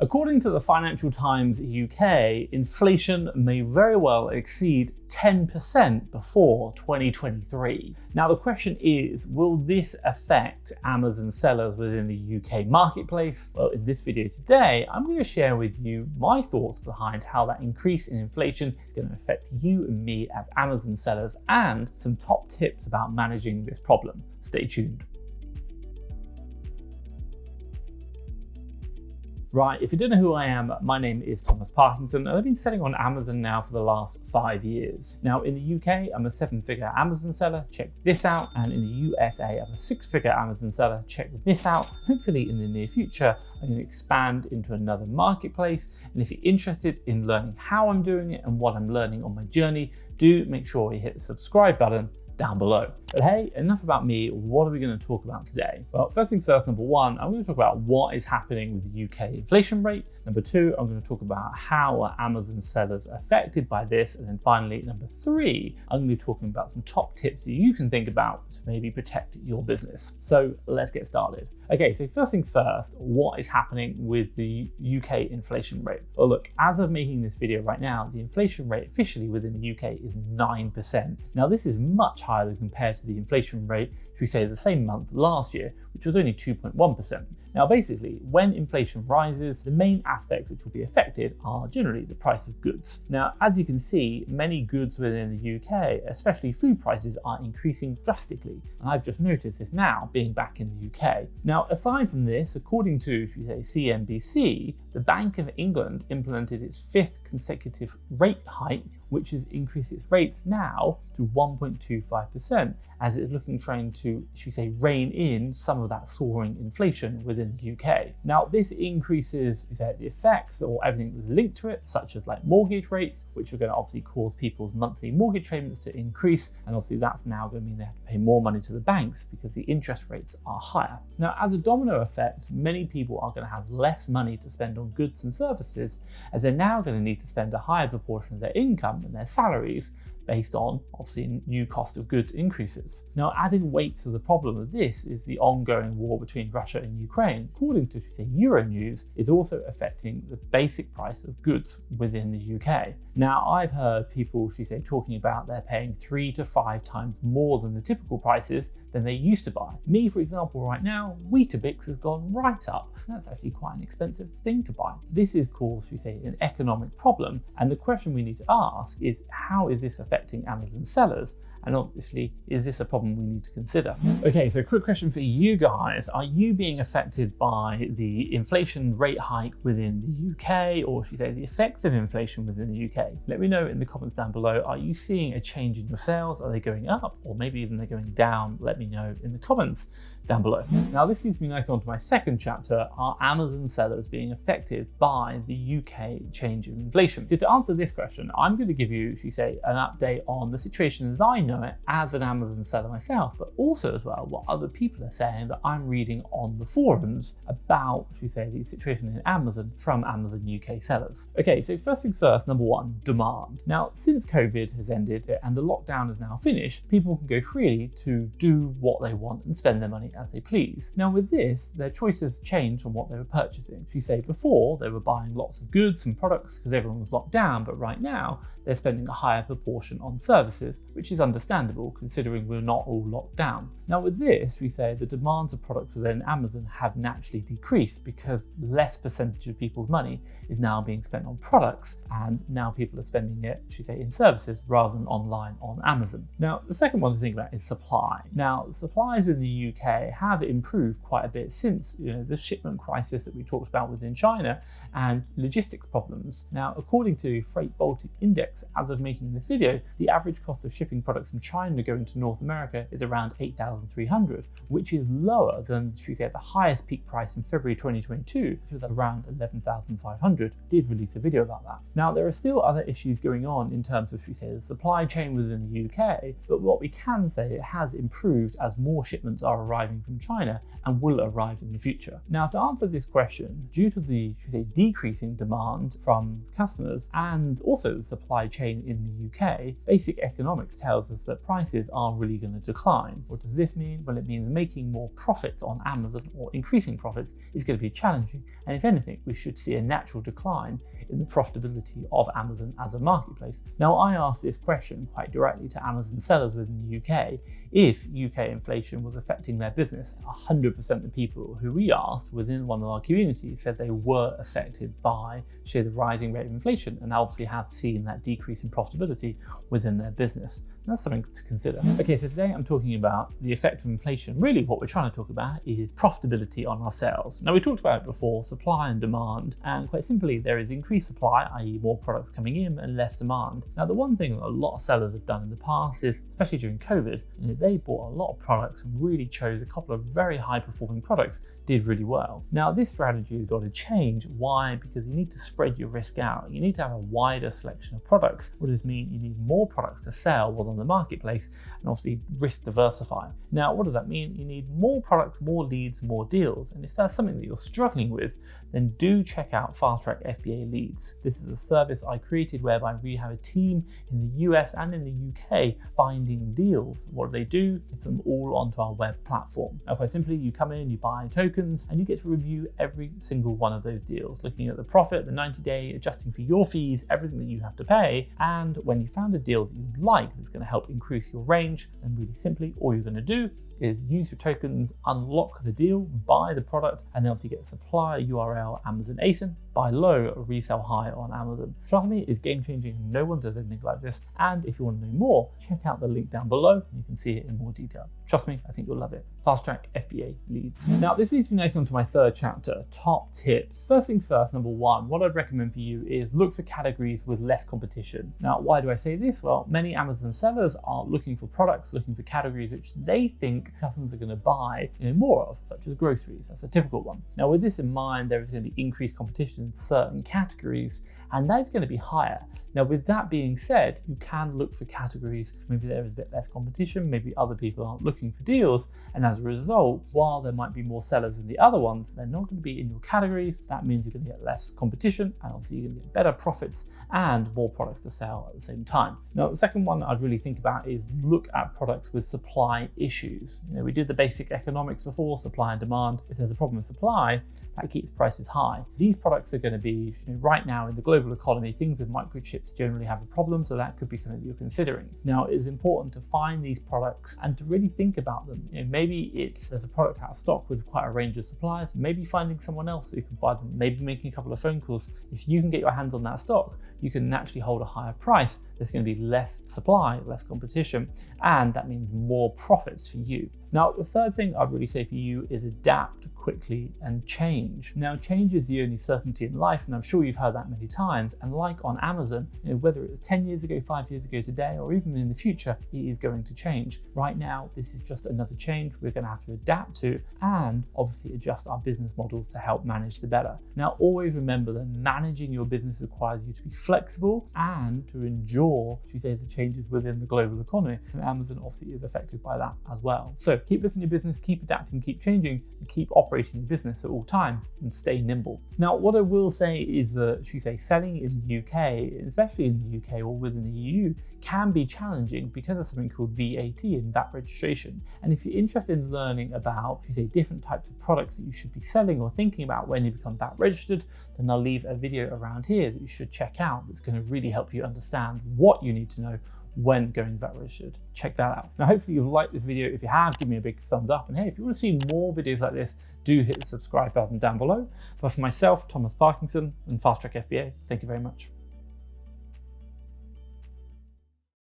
According to the Financial Times UK, inflation may very well exceed 10% before 2023. Now the question is, will this affect Amazon sellers within the UK marketplace? Well, in this video today, I'm going to share with you my thoughts behind how that increase in inflation is going to affect you and me as Amazon sellers, and some top tips about managing this problem. Stay tuned. Right, if you don't know who I am, my name is Thomas Parkinson, and I've been selling on Amazon now for the last 5 years. Now in the UK, I'm a 7-figure Amazon seller, check this out, and in the USA, I'm a 6-figure Amazon seller, check this out. Hopefully in the near future, I'm going to expand into another marketplace, and if you're interested in learning how I'm doing it and what I'm learning on my journey, do make sure you hit the subscribe button down below. But hey, enough about me. What are we going to talk about today? Well, first things first, number one, I'm going to talk about what is happening with the UK inflation rate. Number two, I'm going to talk about how are Amazon sellers affected by this. And then finally, number three, I'm going to be talking about some top tips that you can think about to maybe protect your business. So let's get started. Okay, so first things first, what is happening with the UK inflation rate? Well, look, as of making this video right now, the inflation rate officially within the UK is 9%. Now, this is much higher than compared to the inflation rate, should we say, the same month last year, which was only 2.1%. Now, basically, when inflation rises, the main aspects which will be affected are generally the price of goods. Now, as you can see, many goods within the UK, especially food prices, are increasing drastically. And I've just noticed this now being back in the UK. Now, aside from this, according to, should we say, CNBC, the Bank of England implemented its 5th consecutive rate hike, which has increased its rates now to 1.25%, as it's trying to, should we say, rein in some of that soaring inflation within the UK. Now, this increases the effects or everything that's linked to it, such as like mortgage rates, which are going to obviously cause people's monthly mortgage payments to increase, and obviously that's now going to mean they have to pay more money to the banks because the interest rates are higher. Now, as a domino effect, many people are going to have less money to spend on goods and services, as they're now going to need to spend a higher proportion of their income and their salaries based on, obviously, new cost of goods increases. Now, adding weight to the problem of this is the ongoing war between Russia and Ukraine, according to Euronews, is also affecting the basic price of goods within the UK. Now, I've heard people, talking about they're paying 3 to 5 times more than the typical prices than they used to buy. Me, for example, right now, Weetabix has gone right up. That's actually quite an expensive thing to buy. This is called, an economic problem. And the question we need to ask is, how is this affecting Amazon sellers? And obviously, is this a problem we need to consider? Okay, so quick question for you guys. Are you being affected by the inflation rate hike within the UK, or should we say the effects of inflation within the UK? Let me know in the comments down below. Are you seeing a change in your sales? Are they going up, or maybe even they're going down? Let me know in the comments down below. Now, this leads me nicely on to my second chapter. Are Amazon sellers being affected by the UK change in inflation? So to answer this question, I'm going to give you, an update on the situation as I know it as an Amazon seller myself, but also as well what other people are saying that I'm reading on the forums about, the situation in Amazon from Amazon UK sellers. Okay, so first things first, number one, demand. Now, since COVID has ended and the lockdown is now finished, people can go freely to do what they want and spend their money as they please. Now, with this, their choices changed on what they were purchasing. Before, they were buying lots of goods and products because everyone was locked down, but right now, they're spending a higher proportion on services, which is understandable considering we're not all locked down. Now with this, we say the demands of products within Amazon have naturally decreased because less percentage of people's money is now being spent on products, and now people are spending it, in services rather than online on Amazon. Now, the second one to think about is supply. Now, supplies in the UK have improved quite a bit since the shipment crisis that we talked about within China and logistics problems. Now, according to Freight Baltic Index, as of making this video, the average cost of shipping products from China going to North America is around $8,300, which is lower than the highest peak price in February 2022, which was around $11,500. Did release a video about that. Now, there are still other issues going on in terms of, the supply chain within the UK, but what we can say, it has improved as more shipments are arriving arriving from China and will arrive in the future. Now, to answer this question, due to the decreasing demand from customers and also the supply chain in the UK, basic economics tells us that prices are really going to decline. What does this mean? Well, it means making more profits on Amazon or increasing profits is going to be challenging. And if anything, we should see a natural decline in the profitability of Amazon as a marketplace. Now, I asked this question quite directly to Amazon sellers within the UK. If UK inflation was affecting their business, 100% of the people who we asked within one of our communities said they were affected by the rising rate of inflation and obviously have seen that decrease in profitability within their business. And that's something to consider. Okay, so today I'm talking about the effect of inflation. Really what we're trying to talk about is profitability on our sales. Now, we talked about it before, supply and demand, and quite simply there is increased supply, i.e. more products coming in, and less demand. Now, the one thing that a lot of sellers have done in the past is, especially during COVID, they bought a lot of products and really chose a couple of very high performing products, did really well. Now, this strategy has got to change. Why? Because you need to spread your risk out. You need to have a wider selection of products. What does this mean? You need more products to sell on the marketplace and obviously risk diversify. Now, what does that mean? You need more products, more leads, more deals. And if that's something that you're struggling with, then do check out FastTrackFBA Leads. This is a service I created whereby we have a team in the US and in the UK finding deals. What do? Get them all onto our web platform. Now, quite simply, you come in, you buy tokens, and you get to review every single one of those deals, looking at the profit, the 90-day, adjusting for your fees, everything that you have to pay. And when you found a deal that you like that's going to help increase your range, then really simply all you're going to do is use your tokens, unlock the deal, buy the product, and then obviously get the supplier URL, Amazon ASIN, buy low, resell high on Amazon. Trust me, it's game changing. No one does anything like this. And if you want to know more, check out the link down below. You can see it in more detail. Trust me, I think you'll love it. FastTrackFBA Leads. Now, this leads me nicely onto my third chapter, top tips. First things first, number one, what I'd recommend for you is look for categories with less competition. Now, why do I say this? Well, many Amazon sellers are looking for products, looking for categories which they think customers are going to buy more of, such as groceries. That's a typical one. Now, with this in mind, there is going to be increased competition in certain categories, and that's going to be higher. Now, with that being said, you can look for categories, maybe there is a bit less competition, maybe other people aren't looking for deals, and as a result, while there might be more sellers than the other ones, they're not going to be in your categories. That means you're going to get less competition, and obviously you're going to get better profits and more products to sell at the same time. Now, the second one I'd really think about is look at products with supply issues. We did the basic economics before, supply and demand. If there's a problem with supply, that keeps prices high. These products are going to be, right now in the global economy, things with microchips generally have a problem, so that could be something that you're considering. Now, it is important to find these products and to really think about them. Maybe there's a product out of stock with quite a range of suppliers, maybe finding someone else who can buy them, maybe making a couple of phone calls. If you can get your hands on that stock, you can naturally hold a higher price. There's going to be less supply, less competition, and that means more profits for you. Now, the third thing I'd really say for you is adapt quickly and change. Now, change is the only certainty in life, and I'm sure you've heard that many times. And like on Amazon, whether it was 10 years ago, 5 years ago today, or even in the future, it is going to change. Right now, this is just another change we're going to have to adapt to and obviously adjust our business models to help manage the better. Now, always remember that managing your business requires you to be flexible and to endure, the changes within the global economy. And Amazon obviously is affected by that as well. So keep looking at your business, keep adapting, keep changing, and keep operating your business at all times and stay nimble. Now, what I will say is that, selling in the UK, especially in the UK or within the EU, can be challenging because of something called VAT and VAT registration. And if you're interested in learning about, different types of products that you should be selling or thinking about when you become VAT registered, then I'll leave a video around here that you should check out that's going to really help you understand what you need to know when going VAT registered. Check that out. Now, hopefully you've liked this video. If you have, give me a big thumbs up. And hey, if you want to see more videos like this, do hit the subscribe button down below. But for myself, Thomas Parkinson, and FastTrackFBA, thank you very much.